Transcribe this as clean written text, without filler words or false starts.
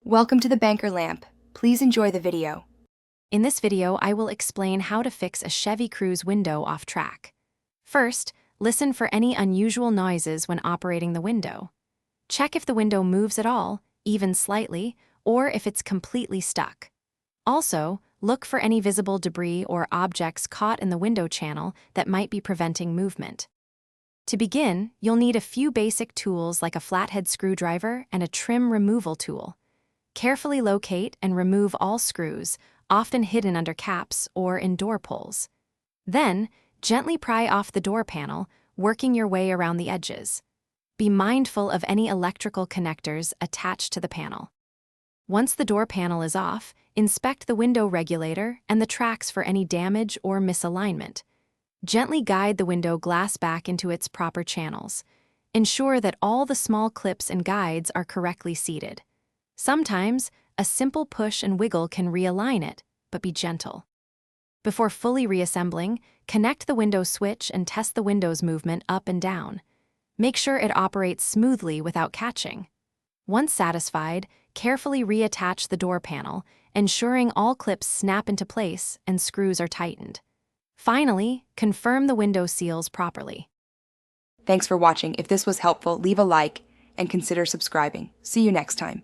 Welcome to the Banker Lamp. Please enjoy the video. In this video, I will explain how to fix a Chevy Cruze window off track. First, listen for any unusual noises when operating the window. Check if the window moves at all, even slightly, or if it's completely stuck. Also, look for any visible debris or objects caught in the window channel that might be preventing movement. To begin, you'll need a few basic tools like a flathead screwdriver and a trim removal tool. Carefully locate and remove all screws, often hidden under caps or in door pulls. Then, gently pry off the door panel, working your way around the edges. Be mindful of any electrical connectors attached to the panel. Once the door panel is off, inspect the window regulator and the tracks for any damage or misalignment. Gently guide the window glass back into its proper channels. Ensure that all the small clips and guides are correctly seated. Sometimes, a simple push and wiggle can realign it, but be gentle. Before fully reassembling, connect the window switch and test the window's movement up and down. Make sure it operates smoothly without catching. Once satisfied, carefully reattach the door panel, ensuring all clips snap into place and screws are tightened. Finally, confirm the window seals properly. Thanks for watching. If this was helpful, leave a like and consider subscribing. See you next time.